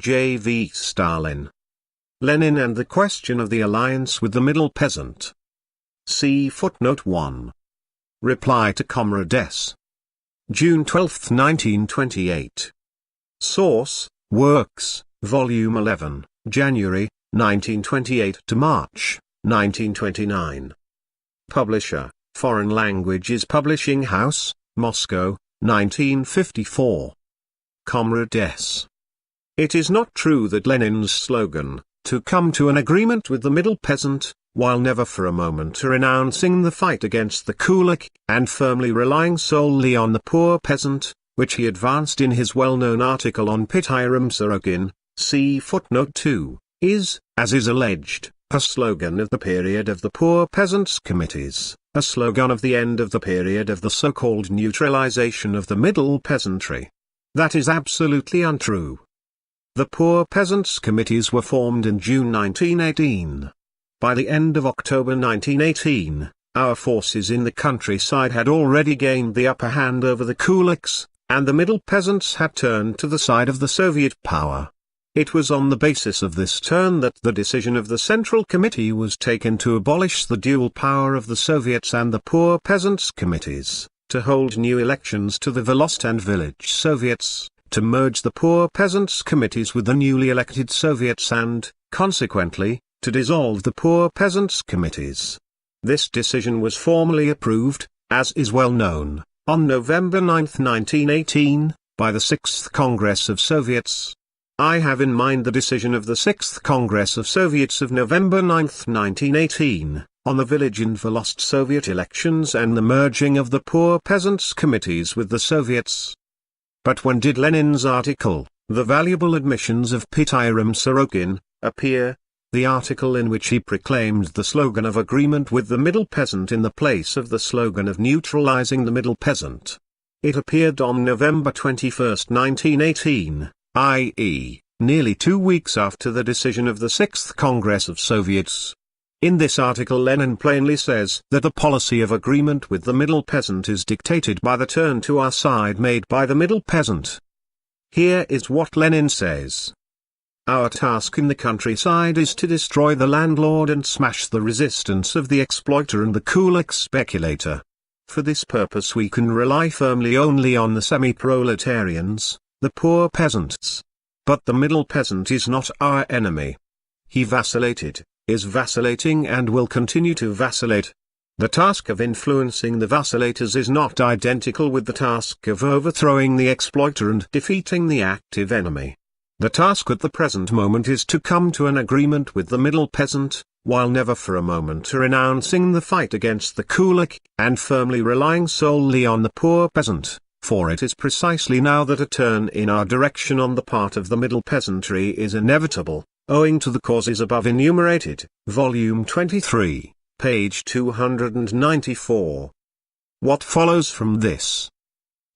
J.V. Stalin. Lenin and the question of the alliance with the middle peasant. See footnote 1. Reply to Comrade S. June 12, 1928. Source, Works, Volume 11, January, 1928 to March, 1929. Publisher, Foreign Languages Publishing House, Moscow, 1954. Comrade S. It is not true that Lenin's slogan, to come to an agreement with the middle peasant, while never for a moment renouncing the fight against the kulak, and firmly relying solely on the poor peasant, which he advanced in his well-known article on Peasant Sorogin, see footnote 2, is, as is alleged, a slogan of the period of the Poor Peasants' Committees, a slogan of the end of the period of the so-called neutralization of the middle peasantry. That is absolutely untrue. The Poor Peasants' Committees were formed in June 1918. By the end of October 1918, our forces in the countryside had already gained the upper hand over the kulaks, and the middle peasants had turned to the side of the Soviet power. It was on the basis of this turn that the decision of the Central Committee was taken to abolish the dual power of the Soviets and the Poor Peasants' Committees, to hold new elections to the Volost and Village Soviets, to merge the Poor Peasants' Committees with the newly elected Soviets and, consequently, to dissolve the Poor Peasants' Committees. This decision was formally approved, as is well known, on November 9, 1918, by the 6th Congress of Soviets. I have in mind the decision of the 6th Congress of Soviets of November 9, 1918, on the Village and Volost Soviet elections and the merging of the Poor Peasants' Committees with the Soviets. But when did Lenin's article, The Valuable Admissions of Peasant Sorogin, appear? The article in which he proclaimed the slogan of agreement with the middle peasant in the place of the slogan of neutralizing the middle peasant. It appeared on November 21, 1918, i.e., nearly 2 weeks after the decision of the 6th Congress of Soviets. In this article Lenin plainly says that the policy of agreement with the middle peasant is dictated by the turn to our side made by the middle peasant. Here is what Lenin says. Our task in the countryside is to destroy the landlord and smash the resistance of the exploiter and the kulak speculator. For this purpose we can rely firmly only on the semi-proletarians, the poor peasants. But the middle peasant is not our enemy. He vacillated, is vacillating and will continue to vacillate. The task of influencing the vacillators is not identical with the task of overthrowing the exploiter and defeating the active enemy. The task at the present moment is to come to an agreement with the middle peasant, while never for a moment renouncing the fight against the kulak, and firmly relying solely on the poor peasant, for it is precisely now that a turn in our direction on the part of the middle peasantry is inevitable, owing to the causes above enumerated, Volume 23, page 294. What follows from this?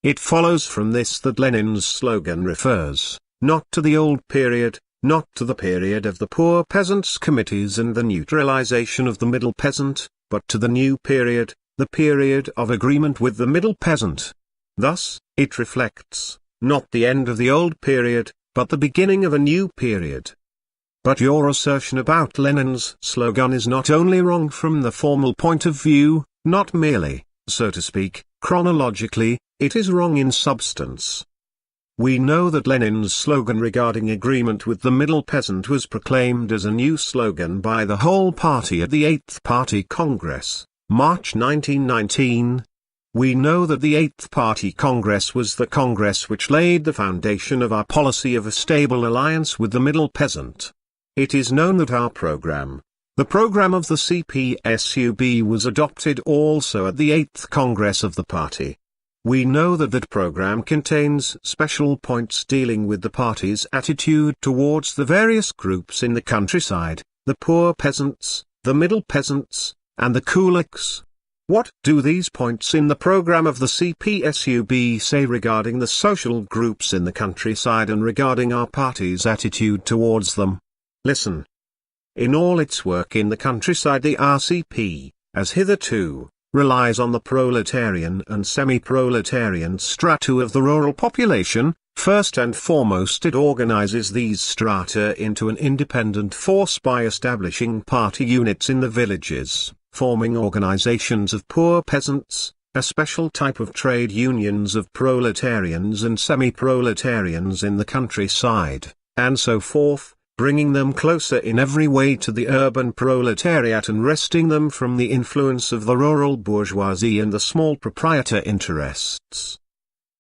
It follows from this that Lenin's slogan refers, not to the old period, not to the period of the Poor Peasants' Committees and the neutralization of the middle peasant, but to the new period, the period of agreement with the middle peasant. Thus, it reflects, not the end of the old period, but the beginning of a new period. But your assertion about Lenin's slogan is not only wrong from the formal point of view, not merely, so to speak, chronologically, it is wrong in substance. We know that Lenin's slogan regarding agreement with the middle peasant was proclaimed as a new slogan by the whole party at the 8th Party Congress, March 1919. We know that the 8th Party Congress was the Congress which laid the foundation of our policy of a stable alliance with the middle peasant. It is known that our program, the program of the Cpsu, was adopted also at the 8th Congress of the party. We know that that program contains special points dealing with the party's attitude towards the various groups in the countryside, the poor peasants, the middle peasants, and the kulaks. What do these points in the program of the Cpsu say regarding the social groups in the countryside and regarding our party's attitude towards them? Listen. In all its work in the countryside the RCP, as hitherto, relies on the proletarian and semi-proletarian strata of the rural population, First and foremost, it organizes these strata into an independent force by establishing party units in the villages, forming organizations of poor peasants, a special type of trade unions of proletarians and semi-proletarians in the countryside, and so forth, bringing them closer in every way to the urban proletariat and wresting them from the influence of the rural bourgeoisie and the small proprietor interests.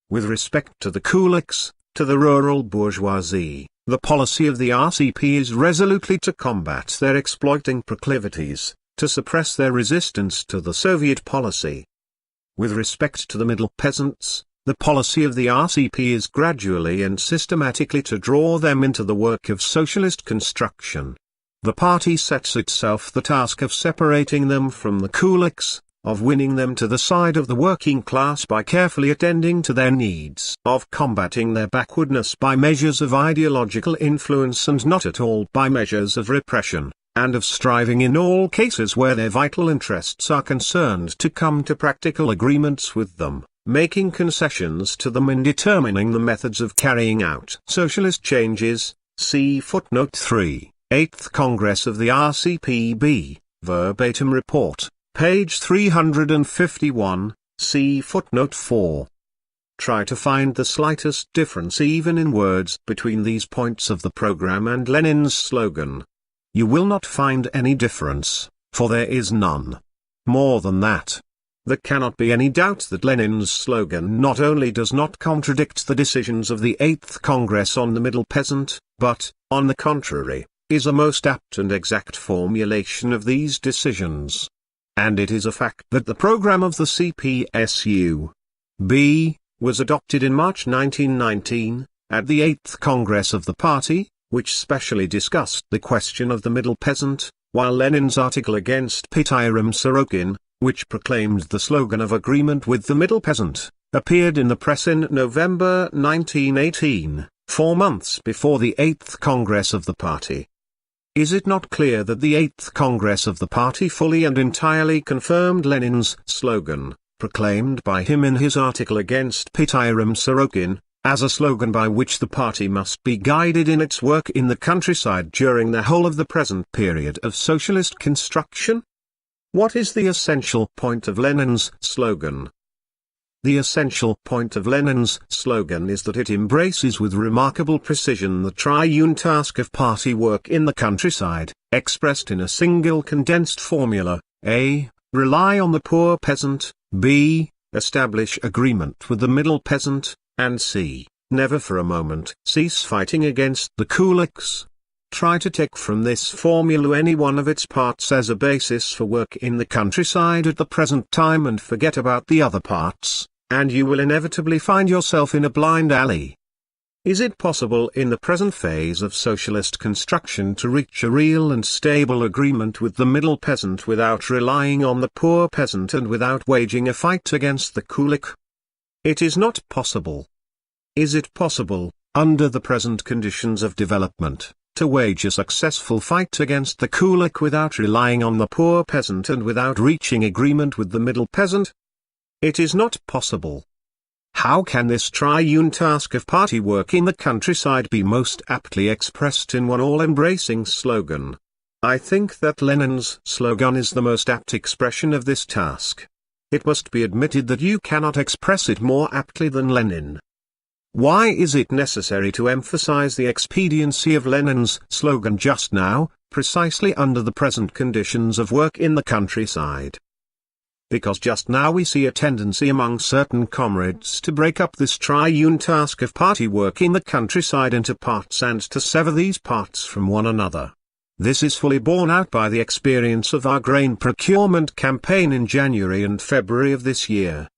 With respect to the kulaks, to the rural bourgeoisie, the policy of the RCP is resolutely to combat their exploiting proclivities, to suppress their resistance to the Soviet policy. With respect to the middle peasants, the policy of the RCP is gradually and systematically to draw them into the work of socialist construction. The party sets itself the task of separating them from the kulaks, of winning them to the side of the working class by carefully attending to their needs, of combating their backwardness by measures of ideological influence and not at all by measures of repression, and of striving in all cases where their vital interests are concerned to come to practical agreements with them, making concessions to them and determining the methods of carrying out socialist changes. See footnote 3, 8th Congress of the RCPB, verbatim report, page 351, see footnote 4. Try to find the slightest difference even in words between these points of the program and Lenin's slogan. You will not find any difference, for there is none. More than that, there cannot be any doubt that Lenin's slogan not only does not contradict the decisions of the 8th Congress on the middle peasant, but, on the contrary, is a most apt and exact formulation of these decisions. And it is a fact that the program of the Cpsu B was adopted in March 1919, at the 8th Congress of the party, which specially discussed the question of the middle peasant, while Lenin's article against Peasant Sorokin, which proclaimed the slogan of agreement with the middle peasant, appeared in the press in November 1918, 4 months before the 8th Congress of the party. Is it not clear that the 8th Congress of the party fully and entirely confirmed Lenin's slogan, proclaimed by him in his article against Peasant Sorokin, as a slogan by which the party must be guided in its work in the countryside during the whole of the present period of socialist construction? What is the essential point of Lenin's slogan? The essential point of Lenin's slogan is that it embraces with remarkable precision the triune task of party work in the countryside, expressed in a single condensed formula: A. Rely on the poor peasant, B. Establish agreement with the middle peasant, and C. Never for a moment cease fighting against the kulaks. Try to take from this formula any one of its parts as a basis for work in the countryside at the present time and forget about the other parts, and you will inevitably find yourself in a blind alley. Is it possible in the present phase of socialist construction to reach a real and stable agreement with the middle peasant without relying on the poor peasant and without waging a fight against the kulak? It is not possible. Is it possible, under the present conditions of development, to wage a successful fight against the kulak without relying on the poor peasant and without reaching agreement with the middle peasant? It is not possible. How can this triune task of party work in the countryside be most aptly expressed in one all-embracing slogan? I think that Lenin's slogan is the most apt expression of this task. It must be admitted that you cannot express it more aptly than Lenin. Why is it necessary to emphasize the expediency of Lenin's slogan just now, precisely under the present conditions of work in the countryside? Because just now we see a tendency among certain comrades to break up this triune task of party work in the countryside into parts and to sever these parts from one another. This is fully borne out by the experience of our grain procurement campaign in January and February of this year.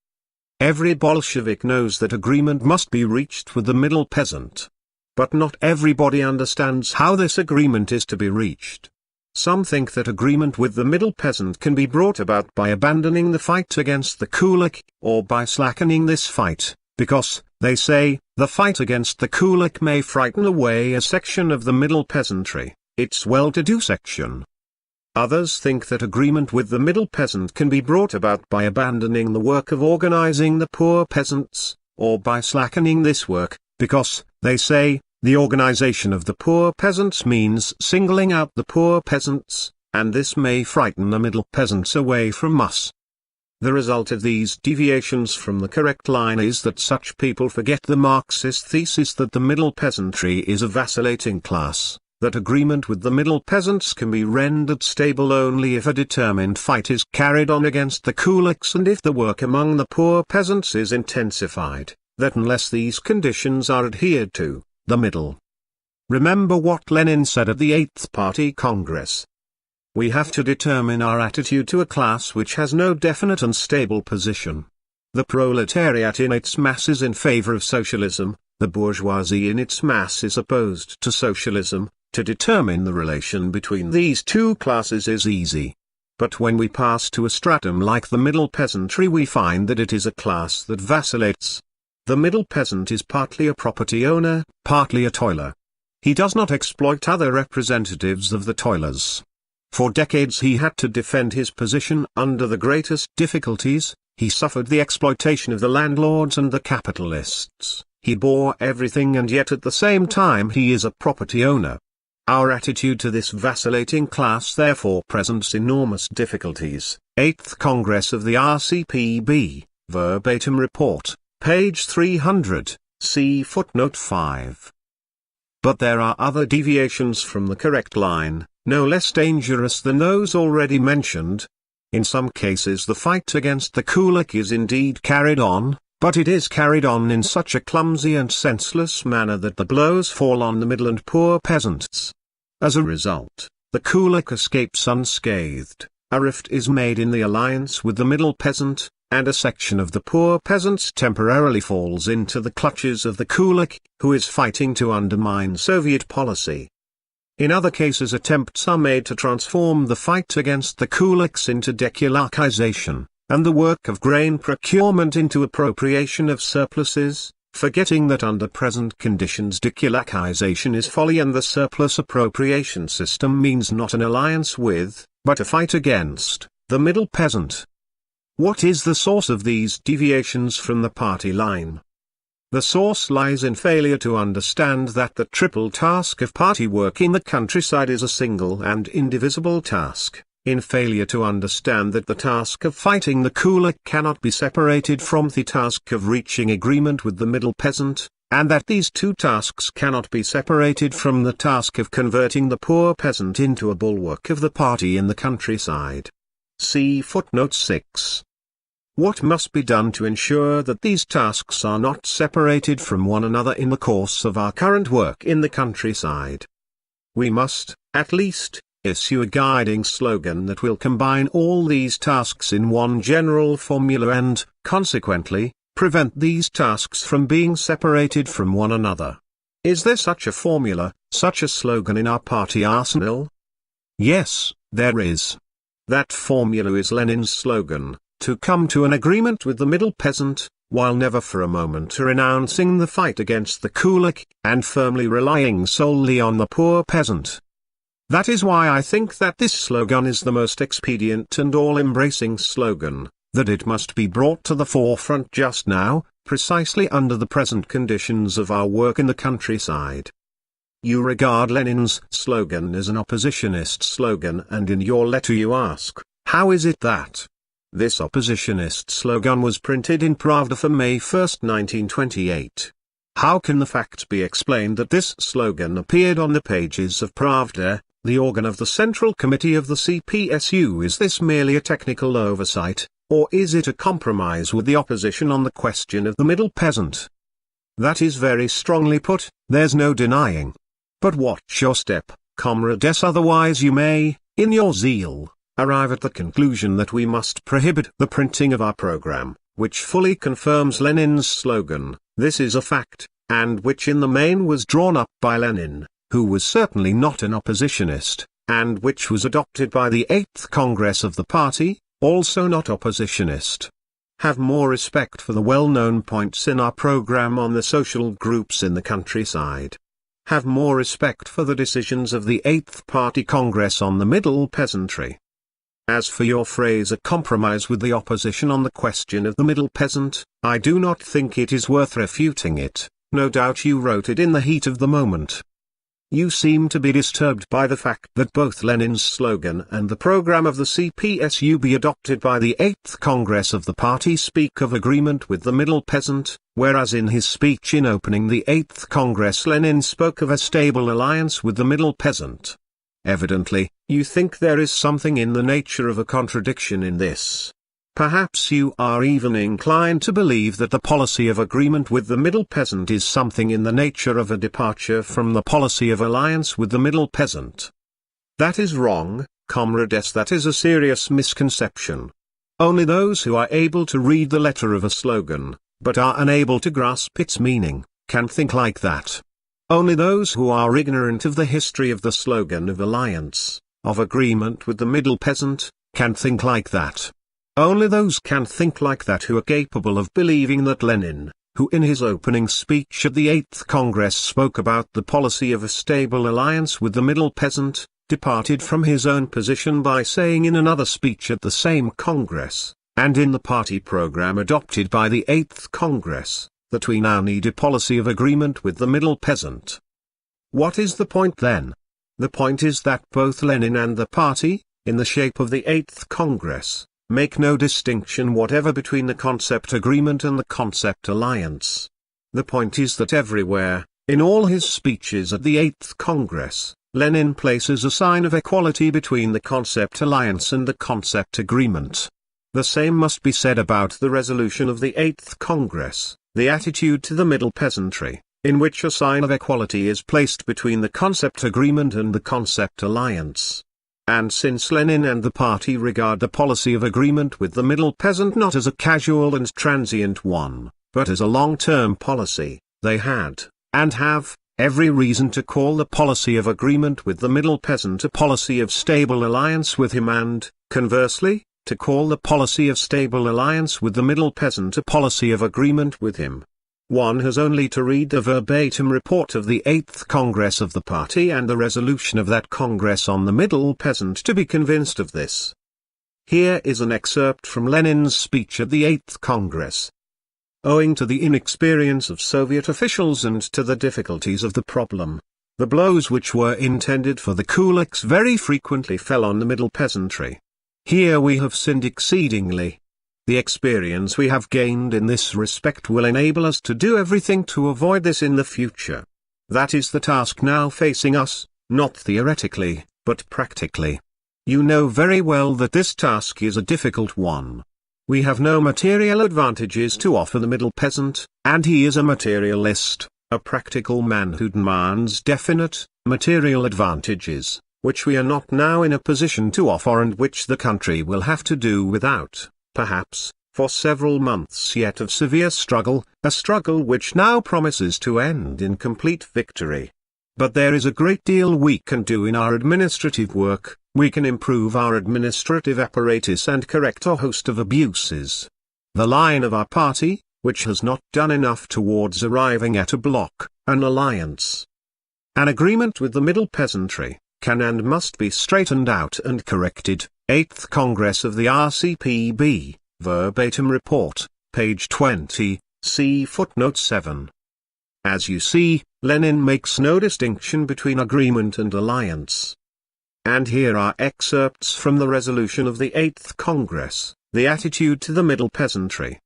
Every Bolshevik knows that agreement must be reached with the middle peasant. But not everybody understands how this agreement is to be reached. Some think that agreement with the middle peasant can be brought about by abandoning the fight against the kulak, or by slackening this fight, because, they say, the fight against the kulak may frighten away a section of the middle peasantry, its well-to-do section. Others think that agreement with the middle peasant can be brought about by abandoning the work of organizing the poor peasants, or by slackening this work, because, they say, the organization of the poor peasants means singling out the poor peasants, and this may frighten the middle peasants away from us. The result of these deviations from the correct line is that such people forget the Marxist thesis that the middle peasantry is a vacillating class, that agreement with the middle peasants can be rendered stable only if a determined fight is carried on against the kulaks and if the work among the poor peasants is intensified, that unless these conditions are adhered to, the middle. Remember what Lenin said at the 8th Party Congress. We have to determine our attitude to a class which has no definite and stable position. The proletariat in its mass is in favor of socialism, the bourgeoisie in its mass is opposed to socialism. To determine the relation between these two classes is easy. But when we pass to a stratum like the middle peasantry, we find that it is a class that vacillates. The middle peasant is partly a property owner, partly a toiler. He does not exploit other representatives of the toilers. For decades he had to defend his position under the greatest difficulties. He suffered the exploitation of the landlords and the capitalists. He bore everything, and yet at the same time he is a property owner. Our attitude to this vacillating class therefore presents enormous difficulties. 8th Congress of the RCPB, verbatim report, page 300, see footnote 5. But there are other deviations from the correct line, no less dangerous than those already mentioned. In some cases the fight against the kulak is indeed carried on, but it is carried on in such a clumsy and senseless manner that the blows fall on the middle and poor peasants. As a result, the kulak escapes unscathed, a rift is made in the alliance with the middle peasant, and a section of the poor peasants temporarily falls into the clutches of the kulak, who is fighting to undermine Soviet policy. In other cases attempts are made to transform the fight against the kulaks into dekulakization, and the work of grain procurement into appropriation of surpluses, forgetting that under present conditions dekulakization is folly and the surplus appropriation system means not an alliance with, but a fight against, the middle peasant. What is the source of these deviations from the party line? The source lies in failure to understand that the triple task of party work in the countryside is a single and indivisible task, in failure to understand that the task of fighting the kulak cannot be separated from the task of reaching agreement with the middle peasant, and that these two tasks cannot be separated from the task of converting the poor peasant into a bulwark of the party in the countryside. See footnote 6. What must be done to ensure that these tasks are not separated from one another in the course of our current work in the countryside? We must, at least, issue a guiding slogan that will combine all these tasks in one general formula and, consequently, prevent these tasks from being separated from one another. Is there such a formula, such a slogan in our party arsenal? Yes, there is. That formula is Lenin's slogan, to come to an agreement with the middle peasant, while never for a moment renouncing the fight against the kulak, and firmly relying solely on the poor peasant. That is why I think that this slogan is the most expedient and all-embracing slogan, that it must be brought to the forefront just now, precisely under the present conditions of our work in the countryside. You regard Lenin's slogan as an oppositionist slogan, and in your letter you ask, how is it that this oppositionist slogan was printed in Pravda for May 1, 1928? How can the fact be explained that this slogan appeared on the pages of Pravda, the organ of the Central Committee of the Cpsu? Is this merely a technical oversight, or is it a compromise with the opposition on the question of the middle peasant? That is very strongly put, there's no denying. But watch your step, comrades, otherwise you may, in your zeal, arrive at the conclusion that we must prohibit the printing of our program, which fully confirms Lenin's slogan. This is a fact, and which in the main was drawn up by Lenin, who was certainly not an oppositionist, and which was adopted by the 8th Congress of the party, also not oppositionist. Have more respect for the well-known points in our program on the social groups in the countryside. Have more respect for the decisions of the 8th Party Congress on the middle peasantry. As for your phrase a compromise with the opposition on the question of the middle peasant, I do not think it is worth refuting it, no doubt you wrote it in the heat of the moment. You seem to be disturbed by the fact that both Lenin's slogan and the program of the Cpsu be adopted by the 8th Congress of the party speak of agreement with the middle peasant, whereas in his speech in opening the 8th Congress Lenin spoke of a stable alliance with the middle peasant. Evidently, you think there is something in the nature of a contradiction in this. Perhaps you are even inclined to believe that the policy of agreement with the middle peasant is something in the nature of a departure from the policy of alliance with the middle peasant. That is wrong, comrades. That is a serious misconception. Only those who are able to read the letter of a slogan, but are unable to grasp its meaning, can think like that. Only those who are ignorant of the history of the slogan of alliance, of agreement with the middle peasant, can think like that. Only those can think like that who are capable of believing that Lenin, who in his opening speech at the 8th Congress spoke about the policy of a stable alliance with the middle peasant, departed from his own position by saying in another speech at the same Congress, and in the party program adopted by the 8th Congress, that we now need a policy of agreement with the middle peasant. What is the point then? The point is that both Lenin and the party, in the shape of the 8th Congress, make no distinction whatever between the concept agreement and the concept alliance. The point is that everywhere, in all his speeches at the 8th Congress, Lenin places a sign of equality between the concept alliance and the concept agreement. The same must be said about the resolution of the 8th Congress, the attitude to the middle peasantry, in which a sign of equality is placed between the concept agreement and the concept alliance. And since Lenin and the party regard the policy of agreement with the middle peasant not as a casual and transient one, but as a long-term policy, they had, and have, every reason to call the policy of agreement with the middle peasant a policy of stable alliance with him and, conversely, to call the policy of stable alliance with the middle peasant a policy of agreement with him. One has only to read the verbatim report of the 8th Congress of the party and the resolution of that Congress on the middle peasant to be convinced of this. Here is an excerpt from Lenin's speech at the 8th Congress. Owing to the inexperience of Soviet officials and to the difficulties of the problem, the blows which were intended for the kulaks very frequently fell on the middle peasantry. Here we have sinned exceedingly. The experience we have gained in this respect will enable us to do everything to avoid this in the future. That is the task now facing us, not theoretically, but practically. You know very well that this task is a difficult one. We have no material advantages to offer the middle peasant, and he is a materialist, a practical man who demands definite, material advantages, which we are not now in a position to offer and which the country will have to do without. Perhaps, for several months yet of severe struggle, a struggle which now promises to end in complete victory. But there is a great deal we can do in our administrative work. We can improve our administrative apparatus and correct a host of abuses. The line of our party, which has not done enough towards arriving at a bloc, an alliance, an agreement with the middle peasantry, can and must be straightened out and corrected. 8th Congress of the RCPB, verbatim report, page 20, see footnote 7. As you see, Lenin makes no distinction between agreement and alliance. And here are excerpts from the resolution of the 8th Congress, the attitude to the middle peasantry.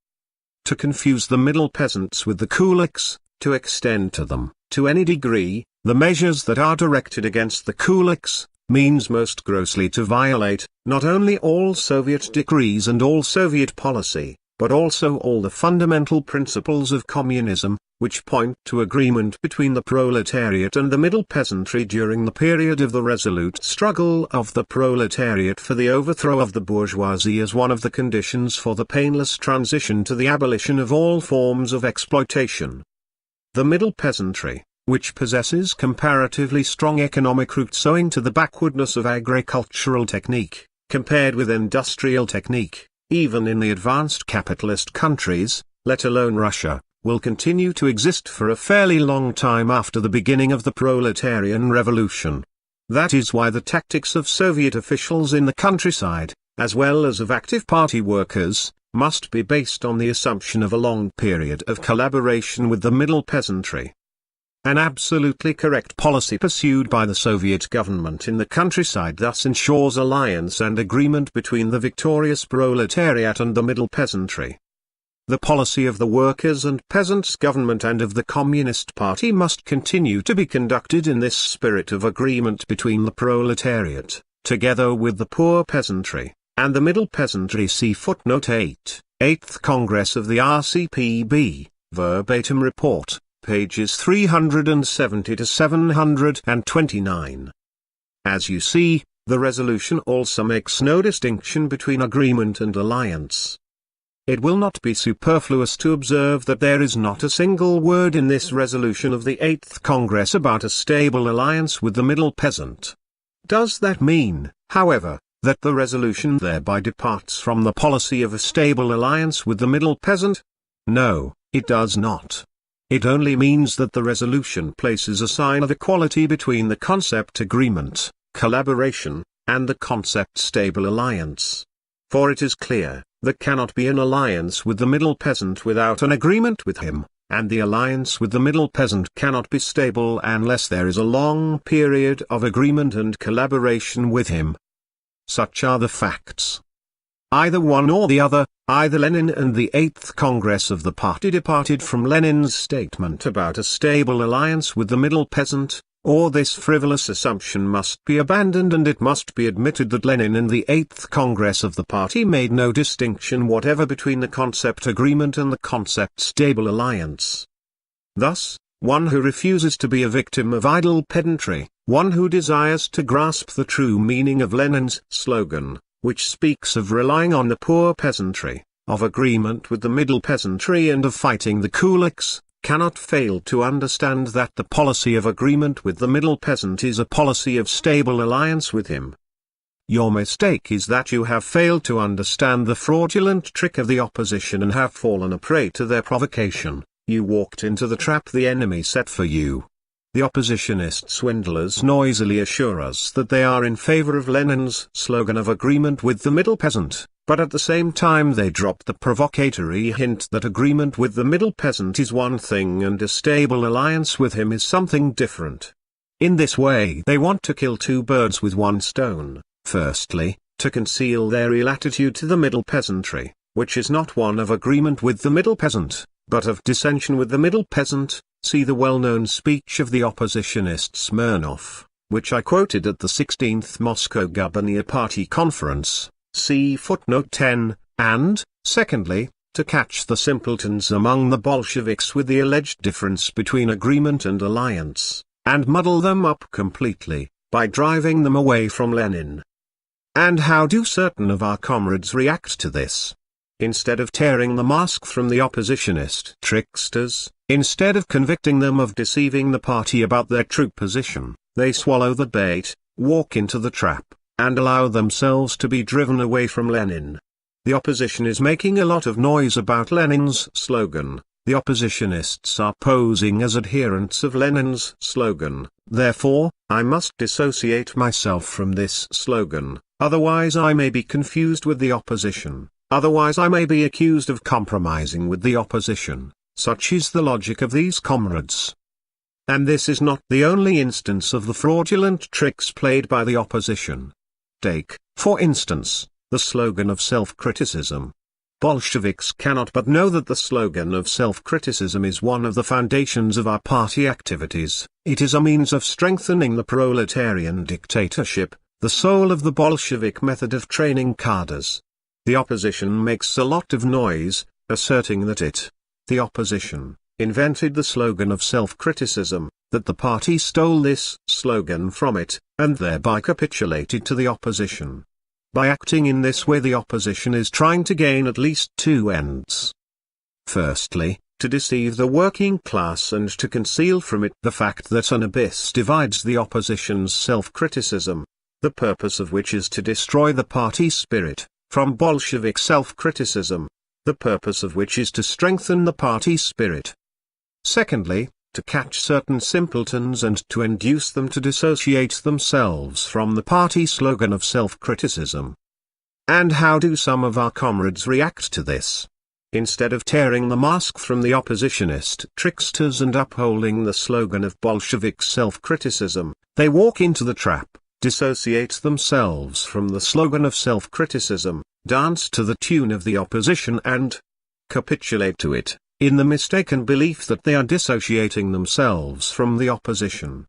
To confuse the middle peasants with the kulaks, to extend to them, to any degree, the measures that are directed against the kulaks, means most grossly to violate, not only all Soviet decrees and all Soviet policy, but also all the fundamental principles of communism, which point to agreement between the proletariat and the middle peasantry during the period of the resolute struggle of the proletariat for the overthrow of the bourgeoisie as one of the conditions for the painless transition to the abolition of all forms of exploitation. The middle peasantry, which possesses comparatively strong economic roots owing to the backwardness of agricultural technique, compared with industrial technique, even in the advanced capitalist countries, let alone Russia, will continue to exist for a fairly long time after the beginning of the proletarian revolution. That is why the tactics of Soviet officials in the countryside, as well as of active party workers, must be based on the assumption of a long period of collaboration with the middle peasantry. An absolutely correct policy pursued by the Soviet government in the countryside thus ensures alliance and agreement between the victorious proletariat and the middle peasantry. The policy of the workers' and peasants' government and of the Communist Party must continue to be conducted in this spirit of agreement between the proletariat, together with the poor peasantry, and the middle peasantry. See footnote 8, 8th Congress of the RCPB, verbatim report, pages 370 to 729. As you see, the resolution also makes no distinction between agreement and alliance. It will not be superfluous to observe that there is not a single word in this resolution of the 8th Congress about a stable alliance with the middle peasant. Does that mean, however, that the resolution thereby departs from the policy of a stable alliance with the middle peasant? No, it does not. It only means that the resolution places a sign of equality between the concept agreement, collaboration, and the concept stable alliance. For it is clear, there cannot be an alliance with the middle peasant without an agreement with him, and the alliance with the middle peasant cannot be stable unless there is a long period of agreement and collaboration with him. Such are the facts. Either one or the other, either Lenin and the 8th Congress of the party departed from Lenin's statement about a stable alliance with the middle peasant, or this frivolous assumption must be abandoned and it must be admitted that Lenin and the 8th Congress of the party made no distinction whatever between the concept agreement and the concept stable alliance. Thus, one who refuses to be a victim of idle pedantry, one who desires to grasp the true meaning of Lenin's slogan, which speaks of relying on the poor peasantry, of agreement with the middle peasantry and of fighting the kulaks, cannot fail to understand that the policy of agreement with the middle peasant is a policy of stable alliance with him. Your mistake is that you have failed to understand the fraudulent trick of the opposition and have fallen a prey to their provocation. You walked into the trap the enemy set for you. The oppositionist swindlers noisily assure us that they are in favor of Lenin's slogan of agreement with the middle peasant, but at the same time they drop the provocatory hint that agreement with the middle peasant is one thing and a stable alliance with him is something different. In this way they want to kill two birds with one stone. Firstly, to conceal their real attitude to the middle peasantry, which is not one of agreement with the middle peasant, but of dissension with the middle peasant. See the well-known speech of the oppositionist Smirnov, which I quoted at the 16th Moscow Guberniya Party Conference, see footnote 10, and, secondly, to catch the simpletons among the Bolsheviks with the alleged difference between agreement and alliance, and muddle them up completely, by driving them away from Lenin. And how do certain of our comrades react to this? Instead of tearing the mask from the oppositionist tricksters, instead of convicting them of deceiving the party about their true position, they swallow the bait, walk into the trap, and allow themselves to be driven away from Lenin. The opposition is making a lot of noise about Lenin's slogan. The oppositionists are posing as adherents of Lenin's slogan. Therefore, I must dissociate myself from this slogan, otherwise I may be confused with the opposition. Otherwise I may be accused of compromising with the opposition. Such is the logic of these comrades. And this is not the only instance of the fraudulent tricks played by the opposition. Take, for instance, the slogan of self-criticism. Bolsheviks cannot but know that the slogan of self-criticism is one of the foundations of our party activities. It is a means of strengthening the proletarian dictatorship, the soul of the Bolshevik method of training cadres. The opposition makes a lot of noise, asserting that the opposition, invented the slogan of self-criticism, that the party stole this slogan from it, and thereby capitulated to the opposition. By acting in this way the opposition is trying to gain at least two ends. Firstly, to deceive the working class and to conceal from it the fact that an abyss divides the opposition's self-criticism, the purpose of which is to destroy the party spirit, from Bolshevik self-criticism, the purpose of which is to strengthen the party spirit. Secondly, to catch certain simpletons and to induce them to dissociate themselves from the party slogan of self-criticism. And how do some of our comrades react to this? Instead of tearing the mask from the oppositionist tricksters and upholding the slogan of Bolshevik self-criticism, they walk into the trap, dissociate themselves from the slogan of self-criticism, dance to the tune of the opposition and capitulate to it, in the mistaken belief that they are dissociating themselves from the opposition.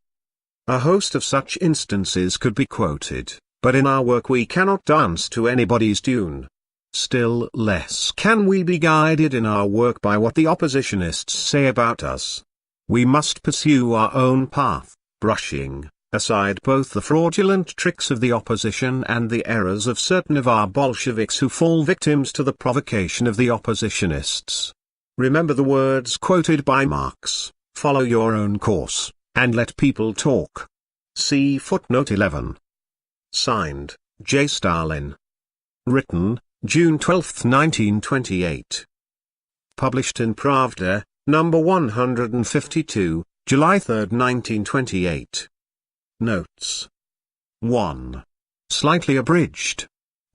A host of such instances could be quoted, but in our work we cannot dance to anybody's tune. Still less can we be guided in our work by what the oppositionists say about us. We must pursue our own path, brushing aside both the fraudulent tricks of the opposition and the errors of certain of our Bolsheviks who fall victims to the provocation of the oppositionists. Remember the words quoted by Marx: follow your own course, and let people talk. See footnote 11. Signed, J. Stalin. Written, June 12, 1928. Published in Pravda, number 152, July 3, 1928. Notes. 1. Slightly abridged.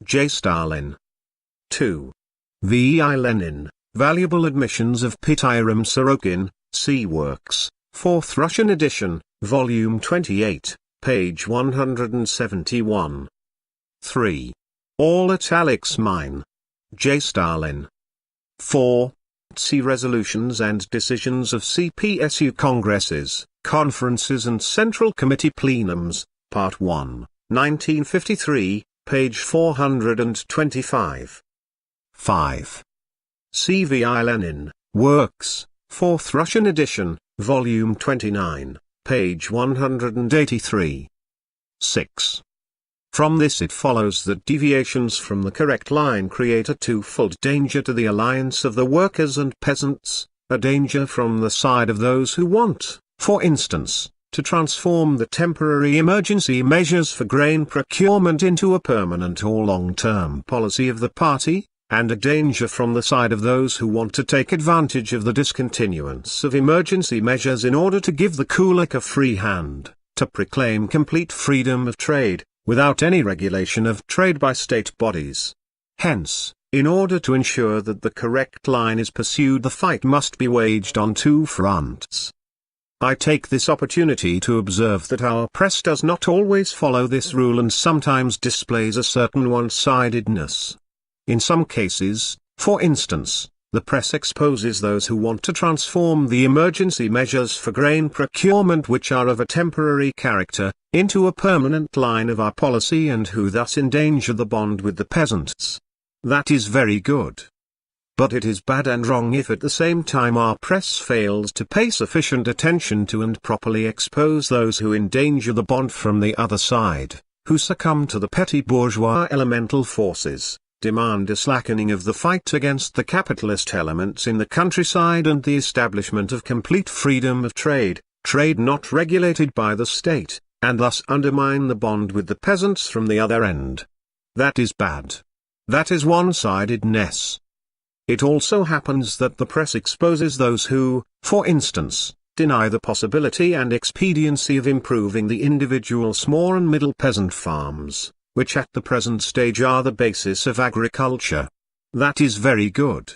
J. Stalin. 2. V.I. Lenin, Valuable Admissions of Pyotr Sorokin, C. Works, 4th Russian edition, Volume 28, page 171. 3. All italics mine. J. Stalin. 4. See Resolutions and Decisions of Cpsu Congresses, Conferences and Central Committee Plenums, Part 1, 1953, page 425. 5. C. V.I. Lenin, Works, 4th Russian edition, Volume 29, page 183. 6. From this it follows that deviations from the correct line create a twofold danger to the alliance of the workers and peasants, a danger from the side of those who want, for instance, to transform the temporary emergency measures for grain procurement into a permanent or long-term policy of the party, and a danger from the side of those who want to take advantage of the discontinuance of emergency measures in order to give the kulak a free hand, to proclaim complete freedom of trade, without any regulation of trade by state bodies. Hence, in order to ensure that the correct line is pursued, the fight must be waged on two fronts. I take this opportunity to observe that our press does not always follow this rule and sometimes displays a certain one-sidedness. In some cases, for instance, the press exposes those who want to transform the emergency measures for grain procurement, which are of a temporary character, into a permanent line of our policy and who thus endanger the bond with the peasants. That is very good. But it is bad and wrong if at the same time our press fails to pay sufficient attention to and properly expose those who endanger the bond from the other side, who succumb to the petty bourgeois elemental forces, demand a slackening of the fight against the capitalist elements in the countryside and the establishment of complete freedom of trade, trade not regulated by the state, and thus undermine the bond with the peasants from the other end. That is bad. That is one-sidedness. It also happens that the press exposes those who, for instance, deny the possibility and expediency of improving the individual small and middle peasant farms, which at the present stage are the basis of agriculture. That is very good.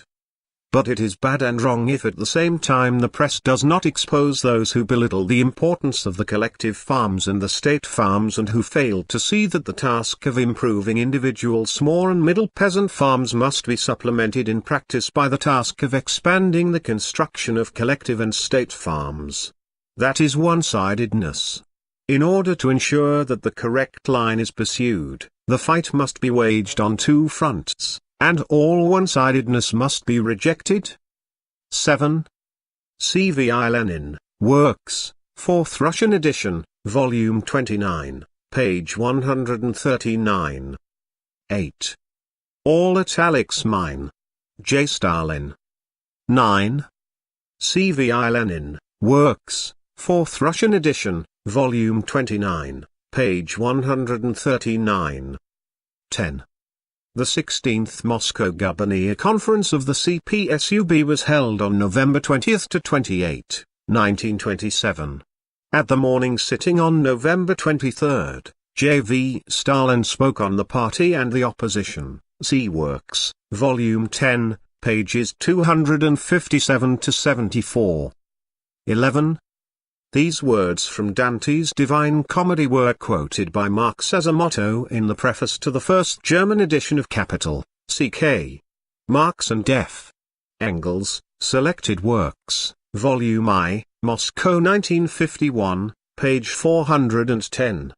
But it is bad and wrong if at the same time the press does not expose those who belittle the importance of the collective farms and the state farms and who fail to see that the task of improving individual small and middle peasant farms must be supplemented in practice by the task of expanding the construction of collective and state farms. That is one-sidedness. In order to ensure that the correct line is pursued, the fight must be waged on two fronts, and all one-sidedness must be rejected. 7. C. V.I. Lenin, Works, 4th Russian edition, Volume 29, page 139. 8. All italics mine. J. Stalin. 9. C. V.I. Lenin, Works, 4th Russian edition, Volume 29, page 139. 10. The 16th Moscow Guberniya Conference of the Cpsu was held on November 20 to 28, 1927. At the morning sitting on November 23, J.V. Stalin spoke on the party and the opposition. See Works, Volume 10, pages 257 to 74. 11. These words from Dante's Divine Comedy were quoted by Marx as a motto in the preface to the first German edition of Capital, ck. Marx and F. Engels, Selected Works, Volume I, Moscow 1951, page 410.